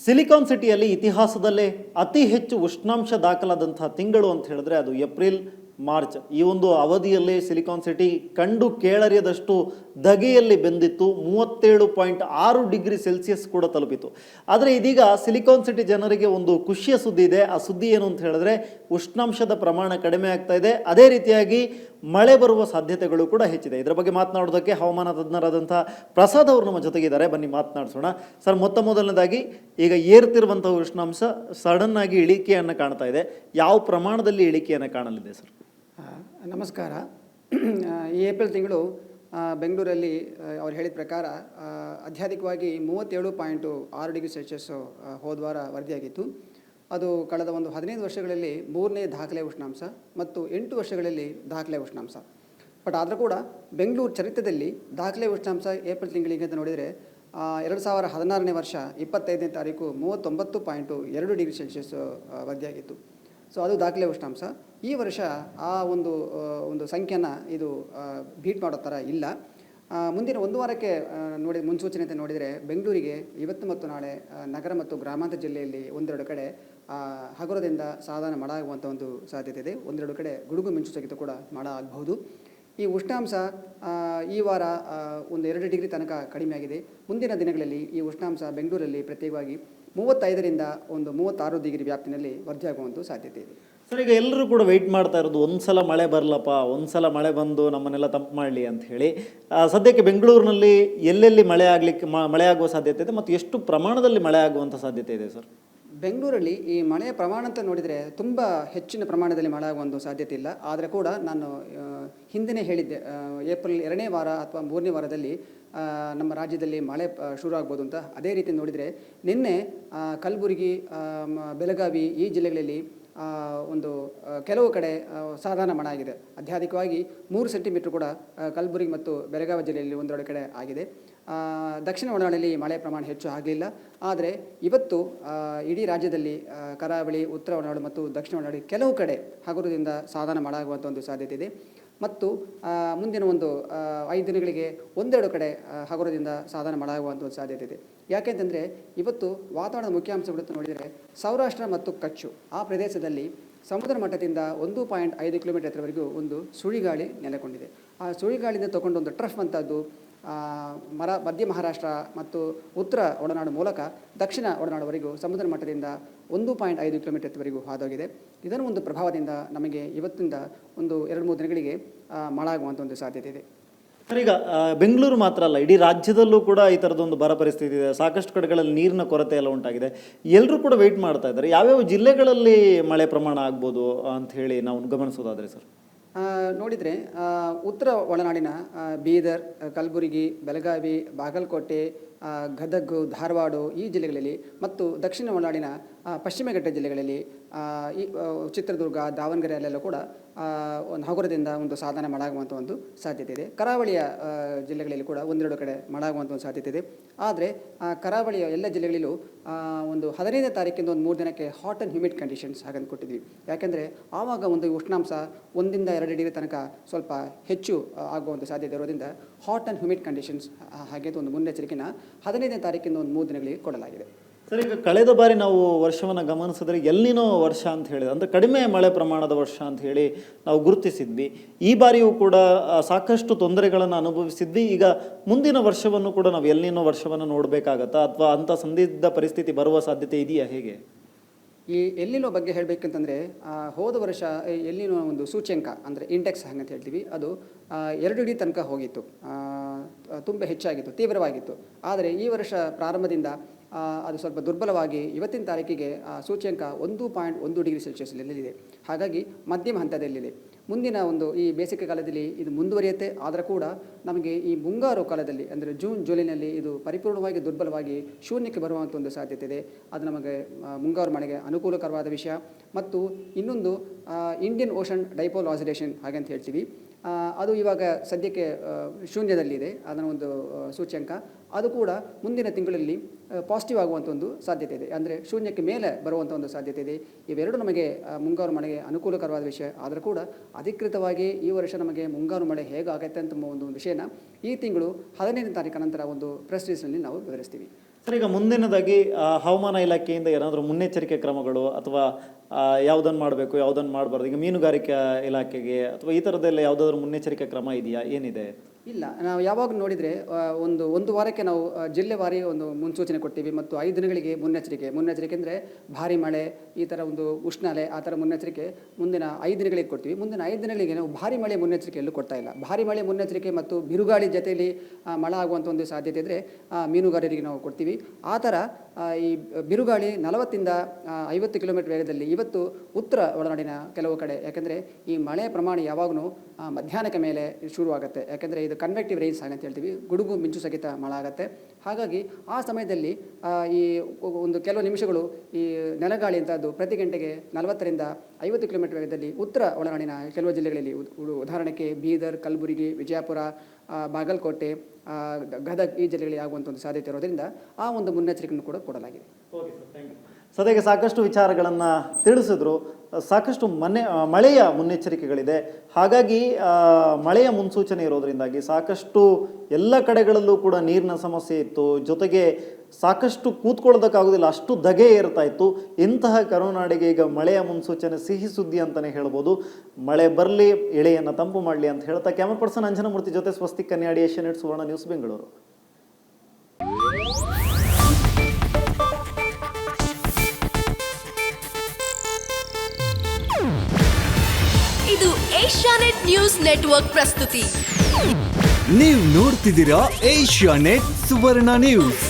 Silicon ಸಿಟಿಯಲ್ಲಿ ಇತಿಹಾಸದಲ್ಲೇ ಅತಿ ಹೆಚ್ಚು ಉಷ್ಣಾಂಶ ದಾಖಲಾದಂತಹ ತಿಂಗಳು ಅಂತ ಹೇಳಿದ್ರೆ ಅದು ಏಪ್ರಿಲ್ ಮಾರ್ಚ್. ಈ ಒಂದು ಅವಧಿಯಲ್ಲಿ ಸಿಲಿಕಾನ್ ಸಿಟಿ ಕಂಡು ಕೇಳರಿಯದಷ್ಟು ಧಗೆಯಲ್ಲಿ ಬೆಂದಿತ್ತು. 37.6 ಡಿಗ್ರಿ ಸೆಲ್ಸಿಯಸ್ ಕೂಡ ತಲುಪಿತು. ಆದರೆ ಇದೀಗ ಸಿಲಿಕಾನ್ ಸಿಟಿ ಜನರಿಗೆ ಒಂದು ಖುಷಿಯ ಸುದ್ದಿ ಇದೆ. ಆ ಸುದ್ದಿ ಏನು ಅಂತ ಹೇಳಿದ್ರೆ ಉಷ್ಣಾಂಶದ ಪ್ರಮಾಣ ಕಡಿಮೆ ಆಗ್ತಾ ಇದೆ, ಅದೇ ರೀತಿಯಾಗಿ ಮಳೆ ಬರುವ ಸಾಧ್ಯತೆಗಳು ಕೂಡ ಹೆಚ್ಚಿದೆ. ಇದರ ಬಗ್ಗೆ ಮಾತನಾಡೋದಕ್ಕೆ ಹವಾಮಾನ ತಜ್ಞರಾದಂಥ ಪ್ರಸಾದ್ ಅವರು ನಮ್ಮ ಜೊತೆಗಿದ್ದಾರೆ. ಬನ್ನಿ ಮಾತನಾಡಿಸೋಣ. ಸರ್, ಮೊದಲನೇದಾಗಿ ಈಗ ಏರ್ತಿರುವಂಥ ಉಷ್ಣಾಂಶ ಸಡನ್ ಆಗಿ ಇಳಿಕೆಯನ್ನು ಕಾಣ್ತಾ ಇದೆ. ಯಾವ ಪ್ರಮಾಣದಲ್ಲಿ ಇಳಿಕೆಯನ್ನು ಕಾಣಲಿದೆ ಸರ್? ನಮಸ್ಕಾರ. ಈ ಏಪ್ರಿಲ್ ತಿಂಗಳು ಬೆಂಗಳೂರಲ್ಲಿ ಅವ್ರು ಹೇಳಿದ ಪ್ರಕಾರ ಅತ್ಯಧಿಕವಾಗಿ 37.6 ಡಿಗ್ರಿ ಸೆಲ್ಸಿಯಸ್ಸು ಹೋದವಾರ ವರದಿಯಾಗಿತ್ತು. ಅದು ಕಳೆದ ಒಂದು 15 ವರ್ಷಗಳಲ್ಲಿ 3ನೇ ದಾಖಲೆ ಉಷ್ಣಾಂಶ ಮತ್ತು 8 ವರ್ಷಗಳಲ್ಲಿ ದಾಖಲೆ ಉಷ್ಣಾಂಶ. ಬಟ್ ಆದರೂ ಕೂಡ ಬೆಂಗಳೂರು ಚರಿತ್ರೆಯಲ್ಲಿ ದಾಖಲೆ ಉಷ್ಣಾಂಶ ಏಪ್ರಿಲ್ ತಿಂಗಳಿಗೆ ಅಂತ ನೋಡಿದರೆ 2016ನೇ ವರ್ಷ 25ನೇ ತಾರೀಕು 39.2 ಡಿಗ್ರಿ ಸೆಲ್ಸಿಯಸ್ ವರದಿಯಾಗಿತ್ತು. ಸೊ ಅದು ದಾಖಲೆ ಉಷ್ಣಾಂಶ. ಈ ವರ್ಷ ಆ ಒಂದು ಸಂಖ್ಯೆನ ಇದು ಬೀಟ್ ಮಾಡೋ ಥರ ಇಲ್ಲ. ಮುಂದಿನ ಒಂದು ವಾರಕ್ಕೆ ಮುನ್ಸೂಚನೆ ಅಂತ ನೋಡಿದರೆ ಬೆಂಗಳೂರಿಗೆ ಇವತ್ತು ಮತ್ತು ನಾಳೆ ನಗರ ಮತ್ತು ಗ್ರಾಮಾಂತರ ಜಿಲ್ಲೆಯಲ್ಲಿ ಒಂದೆರಡು ಕಡೆ ಹಗುರದಿಂದ ಸಾಧಾರಣ ಮಳೆ ಆಗುವಂಥ ಒಂದು ಸಾಧ್ಯತೆ ಇದೆ. ಒಂದೆರಡು ಕಡೆ ಗುಡುಗು ಮಿಂಚು ಸಹಿತ ಕೂಡ ಮಳೆ ಆಗಬಹುದು. ಈ ಉಷ್ಣಾಂಶ ಈ ವಾರ ಒಂದು 2 ಡಿಗ್ರಿ ತನಕ ಕಡಿಮೆ ಆಗಿದೆ. ಮುಂದಿನ ದಿನಗಳಲ್ಲಿ ಈ ಉಷ್ಣಾಂಶ ಬೆಂಗಳೂರಲ್ಲಿ ಪ್ರತ್ಯೇಕವಾಗಿ 35ರಿಂದ ಒಂದು 36 ಡಿಗ್ರಿ ವ್ಯಾಪ್ತಿನಲ್ಲಿ ವರದಿಯಾಗುವಂಥ ಸಾಧ್ಯತೆ ಇದೆ. ಸರ್, ಈಗ ಎಲ್ಲರೂ ಕೂಡ ವೆಯ್ಟ್ ಮಾಡ್ತಾ ಇರೋದು ಒಂದ್ಸಲ ಮಳೆ ಬರಲಪ್ಪ, ಒಂದ್ಸಲ ಮಳೆ ಬಂದು ನಮ್ಮನ್ನೆಲ್ಲ ತಂಪು ಮಾಡಲಿ ಅಂತ ಹೇಳಿ. ಸದ್ಯಕ್ಕೆ ಬೆಂಗಳೂರಿನಲ್ಲಿ ಎಲ್ಲೆಲ್ಲಿ ಮಳೆ ಆಗುವ ಸಾಧ್ಯತೆ ಇದೆ ಮತ್ತು ಎಷ್ಟು ಪ್ರಮಾಣದಲ್ಲಿ ಮಳೆ ಆಗುವಂಥ ಸಾಧ್ಯತೆ ಇದೆ ಸರ್? ಬೆಂಗಳೂರಲ್ಲಿ ಈ ಮಳೆಯ ಪ್ರಮಾಣ ಅಂತ ನೋಡಿದರೆ ತುಂಬ ಹೆಚ್ಚಿನ ಪ್ರಮಾಣದಲ್ಲಿ ಮಳೆ ಆಗುವ ಸಾಧ್ಯತೆ ಇಲ್ಲ. ಆದರೆ ಕೂಡ ನಾನು ಹಿಂದೆ ಹೇಳಿದ್ದೆ, ಏಪ್ರಿಲ್ 2ನೇ ವಾರ ಅಥವಾ 3ನೇ ವಾರದಲ್ಲಿ ನಮ್ಮ ರಾಜ್ಯದಲ್ಲಿ ಮಳೆ ಶುರು ಆಗ್ಬೋದು ಅಂತ. ಅದೇ ರೀತಿ ನೋಡಿದರೆ ನಿನ್ನೆ ಕಲಬುರಗಿ, ಬೆಳಗಾವಿ ಈ ಜಿಲ್ಲೆಗಳಲ್ಲಿ ಒಂದು ಕೆಲವು ಕಡೆ ಸಾಧಾರಣ ಮಳೆ ಆಗಿದೆ. ಅತ್ಯಧಿಕವಾಗಿ 3 ಸೆಂಟಿಮೀಟರ್ ಕೂಡ ಕಲಬುರಗಿ ಮತ್ತು ಬೆಳಗಾವಿ ಜಿಲ್ಲೆಯಲ್ಲಿ ಒಂದೆರಡು ಕಡೆ ಆಗಿದೆ. ದಕ್ಷಿಣ ಒಳನಾಡಿನಲ್ಲಿ ಮಳೆ ಪ್ರಮಾಣ ಹೆಚ್ಚು ಆಗಲಿಲ್ಲ. ಆದರೆ ಇವತ್ತು ಇಡೀ ರಾಜ್ಯದಲ್ಲಿ ಕರಾವಳಿ, ಉತ್ತರ ಒಳನಾಡು ಮತ್ತು ದಕ್ಷಿಣ ಒಳನಾಡು ಕೆಲವು ಕಡೆ ಹಗುರದಿಂದ ಸಾಧಾರಣ ಮಳೆ ಆಗುವಂಥ ಒಂದು ಸಾಧ್ಯತೆ ಇದೆ. ಮತ್ತು ಮುಂದಿನ ಒಂದು 5 ದಿನಗಳಿಗೆ ಒಂದೆರಡು ಕಡೆ ಹಗುರದಿಂದ ಸಾಧಾರಣ ಮಳೆ ಆಗುವಂಥ ಒಂದು ಸಾಧ್ಯತೆ ಇದೆ. ಯಾಕೆಂತಂದರೆ ಇವತ್ತು ವಾತಾವರಣದ ಮುಖ್ಯಾಂಶಗಳು ನೋಡಿದರೆ ಸೌರಾಷ್ಟ್ರ ಮತ್ತು ಕಚ್ಚು ಆ ಪ್ರದೇಶದಲ್ಲಿ ಸಮುದ್ರ ಮಟ್ಟದಿಂದ 1.5 ಕಿಲೋಮೀಟರ್ ಎತ್ತರವರೆಗೂ ಒಂದು ಸುಳಿಗಾಳಿ ನೆಲೆಗೊಂಡಿದೆ. ಆ ಸುಳಿಗಾಳಿಯಿಂದ ತಗೊಂಡು ಒಂದು ಟ್ರಫ್ ಅಂತದ್ದು ಮಧ್ಯ ಮಹಾರಾಷ್ಟ್ರ ಮತ್ತು ಉತ್ತರ ಒಳನಾಡು ಮೂಲಕ ದಕ್ಷಿಣ ಒಳನಾಡುವರೆಗೂ ಸಮುದ್ರ ಮಟ್ಟದಿಂದ 1.5 ಕಿಲೋಮೀಟರ್ ಎತ್ತರವರೆಗೂ ಹಾದೋಗಿದೆ. ಇದನ್ನು ಒಂದು ಪ್ರಭಾವದಿಂದ ನಮಗೆ ಇವತ್ತಿಂದ ಒಂದು 2-3 ದಿನಗಳಿಗೆ ಮಳೆ ಆಗುವಂಥ ಒಂದು ಸಾಧ್ಯತೆ ಇದೆ. ಸರ್, ಈಗ ಬೆಂಗಳೂರು ಮಾತ್ರ ಅಲ್ಲ, ಇಡೀ ರಾಜ್ಯದಲ್ಲೂ ಕೂಡ ಈ ಥರದೊಂದು ಬರ ಪರಿಸ್ಥಿತಿ ಇದೆ. ಸಾಕಷ್ಟು ಕಡೆಗಳಲ್ಲಿ ನೀರಿನ ಕೊರತೆ ಎಲ್ಲ ಉಂಟಾಗಿದೆ. ಎಲ್ಲರೂ ಕೂಡ ವೆಯ್ಟ್ ಮಾಡ್ತಾ ಇದ್ದಾರೆ. ಯಾವ್ಯಾವ ಜಿಲ್ಲೆಗಳಲ್ಲಿ ಮಳೆ ಪ್ರಮಾಣ ಆಗ್ಬೋದು ಅಂತ ಹೇಳಿ ನಾವು ಗಮನಿಸೋದಾದರೆ ಸರ್? ನೋಡಿದರೆ ಉತ್ತರ ಒಳನಾಡಿನ ಬೀದರ್, ಕಲಬುರಗಿ, ಬೆಳಗಾವಿ, ಬಾಗಲಕೋಟೆ, ಗದಗ, ಧಾರವಾಡ ಈ ಜಿಲ್ಲೆಗಳಲ್ಲಿ ಮತ್ತು ದಕ್ಷಿಣ ಒಳನಾಡಿನ ಪಶ್ಚಿಮ ಘಟ್ಟ ಜಿಲ್ಲೆಗಳಲ್ಲಿ ಈ ಚಿತ್ರದುರ್ಗ, ದಾವಣಗೆರೆ ಅಲ್ಲೆಲ್ಲ ಕೂಡ ಒಂದು ಹಗುರದಿಂದ ಒಂದು ಸಾಧಾರಣ ಮಳೆ ಆಗುವಂಥ ಒಂದು ಸಾಧ್ಯತೆ ಇದೆ. ಕರಾವಳಿಯ ಜಿಲ್ಲೆಗಳಲ್ಲಿ ಕೂಡ ಒಂದೆರಡು ಕಡೆ ಮಳೆ ಆಗುವಂಥ ಒಂದು ಸಾಧ್ಯತೆ ಇದೆ. ಆದರೆ ಕರಾವಳಿಯ ಎಲ್ಲ ಜಿಲ್ಲೆಗಳಲ್ಲೂ ಒಂದು 15ನೇ ತಾರೀಕಿಂದ ಒಂದು 3 ದಿನಕ್ಕೆ ಹಾಟ್ ಆ್ಯಂಡ್ ಹ್ಯೂಮಿಡ್ ಕಂಡೀಷನ್ಸ್ ಹಾಗಂತ ಕೊಟ್ಟಿದ್ವಿ. ಯಾಕೆಂದರೆ ಆವಾಗ ಒಂದು ಉಷ್ಣಾಂಶ 1ರಿಂದ 2 ಡಿಗ್ರಿ ತನಕ ಸ್ವಲ್ಪ ಹೆಚ್ಚು ಆಗುವಂಥ ಸಾಧ್ಯತೆ ಇರೋದ್ರಿಂದ ಹಾಟ್ ಆ್ಯಂಡ್ ಹ್ಯೂಮಿಡ್ ಕಂಡೀಷನ್ಸ್ ಹಾಗೆ ಒಂದು ಮುನ್ನೆಚ್ಚರಿಕೆನ 15ನೇ ತಾರೀಕಿಂದ ಒಂದು 3 ದಿನಗಳಿಗೆ ಕೊಡಲಾಗಿದೆ. ಸರ್, ಈಗ ಕಳೆದ ಬಾರಿ ನಾವು ವರ್ಷವನ್ನು ಗಮನಿಸಿದ್ರೆ ಎಲ್ಲಿನೋ ವರ್ಷ ಅಂತ ಹೇಳಿದ್ರೆ ಅಂದರೆ ಕಡಿಮೆ ಮಳೆ ಪ್ರಮಾಣದ ವರ್ಷ ಅಂತ ಹೇಳಿ ನಾವು ಗುರುತಿಸಿದ್ವಿ. ಈ ಬಾರಿಯೂ ಕೂಡ ಸಾಕಷ್ಟು ತೊಂದರೆಗಳನ್ನು ಅನುಭವಿಸಿದ್ವಿ. ಈಗ ಮುಂದಿನ ವರ್ಷವನ್ನು ಕೂಡ ನಾವು ಎಲ್ಲಿನೋ ವರ್ಷವನ್ನು ನೋಡಬೇಕಾಗತ್ತಾ ಅಥವಾ ಅಂಥ ಸಂದಿಗ್ಧ ಪರಿಸ್ಥಿತಿ ಬರುವ ಸಾಧ್ಯತೆ ಇದೆಯಾ, ಹೇಗೆ? ಈ ಎಲ್ಲಿನೋ ಬಗ್ಗೆ ಹೇಳಬೇಕಂತಂದರೆ ಹೋದ ವರ್ಷ ಎಲ್ಲಿನೋ ಒಂದು ಸೂಚ್ಯಂಕ ಅಂದರೆ ಇಂಡೆಕ್ಸ್ ಹಂಗಂತ ಹೇಳ್ತೀವಿ, ಅದು 2 ಡಿಗ್ರಿ ತನಕ ಹೋಗಿತ್ತು, ತುಂಬ ಹೆಚ್ಚಾಗಿತ್ತು, ತೀವ್ರವಾಗಿತ್ತು. ಆದರೆ ಈ ವರ್ಷ ಪ್ರಾರಂಭದಿಂದ ಅದು ಸ್ವಲ್ಪ ದುರ್ಬಲವಾಗಿ ಇವತ್ತಿನ ತಾರೀಕಿಗೆ ಸೂಚ್ಯಂಕ 1.1 ಡಿಗ್ರಿ ಸೆಲ್ಸಿಯಸ್ನಲ್ಲಿದೆ. ಹಾಗಾಗಿ ಮಧ್ಯಮ ಹಂತದಲ್ಲಿದೆ. ಮುಂದಿನ ಒಂದು ಈ ಬೇಸಿಗೆ ಕಾಲದಲ್ಲಿ ಇದು ಮುಂದುವರಿಯುತ್ತೆ. ಆದರೆ ಕೂಡ ನಮಗೆ ಈ ಮುಂಗಾರು ಕಾಲದಲ್ಲಿ ಅಂದರೆ ಜೂನ್ ಜುಲೈನಲ್ಲಿ ಇದು ಪರಿಪೂರ್ಣವಾಗಿ ದುರ್ಬಲವಾಗಿ ಶೂನ್ಯಕ್ಕೆ ಬರುವಂಥ ಒಂದು ಸಾಧ್ಯತೆ ಇದೆ. ಅದು ನಮಗೆ ಮುಂಗಾರು ಮಳೆಗೆ ಅನುಕೂಲಕರವಾದ ವಿಷಯ. ಮತ್ತು ಇನ್ನೊಂದು ಇಂಡಿಯನ್ ಓಷನ್ ಡೈಪೋಲ್ ಆಸಿಲೇಷನ್ ಹಾಗಂತ ಹೇಳ್ತೀವಿ, ಅದು ಇವಾಗ ಸದ್ಯಕ್ಕೆ ಶೂನ್ಯದಲ್ಲಿದೆ. ಅದರ ಒಂದು ಸೂಚ್ಯಂಕ ಅದು ಕೂಡ ಮುಂದಿನ ತಿಂಗಳಲ್ಲಿ ಪಾಸಿಟಿವ್ ಆಗುವಂಥ ಒಂದು ಸಾಧ್ಯತೆ ಇದೆ, ಅಂದರೆ ಶೂನ್ಯಕ್ಕೆ ಮೇಲೆ ಬರುವಂಥ ಒಂದು ಸಾಧ್ಯತೆ ಇದೆ. ಇವೆರಡು ನಮಗೆ ಮುಂಗಾರು ಮಳೆಗೆ ಅನುಕೂಲಕರವಾದ ವಿಷಯ. ಆದರೂ ಕೂಡ ಅಧಿಕೃತವಾಗಿ ಈ ವರ್ಷ ನಮಗೆ ಮುಂಗಾರು ಮಳೆ ಹೇಗಾಗತ್ತೆ ಅಂತ ಒಂದು ವಿಷಯನ ಈ ತಿಂಗಳು 15ನೇ ತಾರೀಕು ನಂತರ ಒಂದು ಪ್ರೆಸ್ ರಿಲೀಸ್ನಲ್ಲಿ ನಾವು ವಿವರಿಸ್ತೀವಿ. ಸರ್, ಈಗ ಮುಂದಿನದಾಗಿ ಹವಾಮಾನ ಇಲಾಖೆಯಿಂದ ಏನಾದರೂ ಮುನ್ನೆಚ್ಚರಿಕೆ ಕ್ರಮಗಳು ಅಥವಾ ಯಾವುದನ್ನು ಮಾಡಬೇಕು ಯಾವುದನ್ನು ಮಾಡಬಾರ್ದು, ಈಗ ಮೀನುಗಾರಿಕೆ ಇಲಾಖೆಗೆ ಅಥವಾ ಈ ಥರದ್ದೆಲ್ಲ ಯಾವುದಾದ್ರೂ ಮುನ್ನೆಚ್ಚರಿಕೆ ಕ್ರಮ ಇದೆಯಾ, ಏನಿದೆ? ಇಲ್ಲ, ನಾವು ಯಾವಾಗ ನೋಡಿದರೆ ಒಂದು ವಾರಕ್ಕೆ ನಾವು ಜಿಲ್ಲೆವಾರಿ ಒಂದು ಮುನ್ಸೂಚನೆ ಕೊಡ್ತೀವಿ ಮತ್ತು 5 ದಿನಗಳಿಗೆ ಮುನ್ನೆಚ್ಚರಿಕೆ ಅಂದರೆ ಭಾರಿ ಮಳೆ, ಈ ಥರ ಒಂದು ಉಷ್ಣಾಲೆ, ಆ ಥರ ಮುನ್ನೆಚ್ಚರಿಕೆ ಮುಂದಿನ 5 ದಿನಗಳಿಗೆ ಕೊಡ್ತೀವಿ. ಮುಂದಿನ 5 ದಿನಗಳಿಗೆ ನಾವು ಭಾರಿ ಮಳೆ ಮುನ್ನೆಚ್ಚರಿಕೆ ಎಲ್ಲೂ ಕೊಡ್ತಾ ಇಲ್ಲ. ಭಾರಿ ಮಳೆ ಮುನ್ನೆಚ್ಚರಿಕೆ ಮತ್ತು ಬಿರುಗಾಳಿ ಜೊತೆಯಲ್ಲಿ ಮಳೆ ಆಗುವಂಥ ಒಂದು ಸಾಧ್ಯತೆ ಇದ್ದರೆ ಮೀನುಗಾರರಿಗೆ ನಾವು ಕೊಡ್ತೀವಿ. ಆ ಥರ ಈ ಬಿರುಗಾಳಿ 40ರಿಂದ 50 ಕಿಲೋಮೀಟರ್ ವೇಗದಲ್ಲಿ ಇವತ್ತು ಉತ್ತರ ಒಳನಾಡಿನ ಕೆಲವು ಕಡೆ, ಯಾಕೆಂದರೆ ಈ ಮಳೆ ಪ್ರಮಾಣ ಯಾವಾಗಲೂ ಮಧ್ಯಾಹ್ನಕ್ಕೆ ಮೇಲೆ ಶುರುವಾಗುತ್ತೆ. ಯಾಕೆಂದರೆ ಇದು ಕನ್ವೆಕ್ಟಿವ್ ರೈನ್ಸ್ ಅಂತ ಹೇಳ್ತೀವಿ, ಗುಡುಗು ಮಿಂಚು ಸಹಿತ ಮಳೆ ಆಗುತ್ತೆ. ಹಾಗಾಗಿ ಆ ಸಮಯದಲ್ಲಿ ಈ ಒಂದು ಕೆಲವು ನಿಮಿಷಗಳು ಈ ನೆಲಗಾಳಿ ಅಂತದ್ದು ಪ್ರತಿ ಗಂಟೆಗೆ 40ರಿಂದ 50 ಕಿಲೋಮೀಟರ್ ವೇಗದಲ್ಲಿ ಉತ್ತರ ಒಳನಾಡಿನ ಕೆಲವು ಜಿಲ್ಲೆಗಳಲ್ಲಿ, ಉದಾಹರಣೆಗೆ ಬೀದರ್, ಕಲಬುರಗಿ, ವಿಜಯಪುರ, ಬಾಗಲಕೋಟೆ, ಗದಗ ಈ ಜಿಲ್ಲೆಗಳಿಗೆ ಆಗುವಂಥ ಒಂದು ಸಾಧ್ಯತೆ ಇರೋದ್ರಿಂದ ಆ ಒಂದು ಮುನ್ನೆಚ್ಚರಿಕೆಯನ್ನು ಕೂಡ ಕೊಡಲಾಗಿದೆ. Okay sir, thank you. ಸದ್ಯಕ್ಕೆ ಸಾಕಷ್ಟು ವಿಚಾರಗಳನ್ನು ತಿಳಿಸಿದ್ರು. ಸಾಕಷ್ಟು ಮಳೆಯ ಮುನ್ನೆಚ್ಚರಿಕೆಗಳಿದೆ. ಹಾಗಾಗಿ ಮಳೆಯ ಮುನ್ಸೂಚನೆ ಇರೋದರಿಂದಾಗಿ ಸಾಕಷ್ಟು ಎಲ್ಲ ಕಡೆಗಳಲ್ಲೂ ಕೂಡ ನೀರಿನ ಸಮಸ್ಯೆ ಇತ್ತು. ಜೊತೆಗೆ ಸಾಕಷ್ಟು ಕೂತ್ಕೊಳ್ಳೋದಕ್ಕಾಗೋದಿಲ್ಲ, ಅಷ್ಟು ಧಗೆ ಏರ್ತಾ ಇತ್ತು. ಇಂತಹ ಕರುನಾಡಿಗೆ ಈಗ ಮಳೆಯ ಮುನ್ಸೂಚನೆ ಸಿಹಿ ಸುದ್ದಿ ಅಂತಲೇ ಹೇಳ್ಬೋದು. ಮಳೆ ಬರಲಿ, ಎಳೆಯನ್ನು ತಂಪು ಮಾಡಲಿ ಅಂತ ಹೇಳ್ತಾ ಕ್ಯಾಮರಾ ಪರ್ಸನ್ ಅಂಜನಮೂರ್ತಿ ಜೊತೆ ಸ್ವಸ್ತಿಕ್ ಕನ್ಯಾಡಿ, ಏಷ್ಯಾನೆಟ್ ಸುವರ್ಣ ನ್ಯೂಸ್, ಬೆಂಗಳೂರು. ಇದು ಏಷ್ಯಾನೆಟ್ ನ್ಯೂಸ್ ನೆಟ್ವರ್ಕ್ ಪ್ರಸ್ತುತಿ. ನೀವು ನೋಡ್ತಿದ್ದೀರಾ ಏಷ್ಯಾನೆಟ್ ಸುವರ್ಣ ನ್ಯೂಸ್.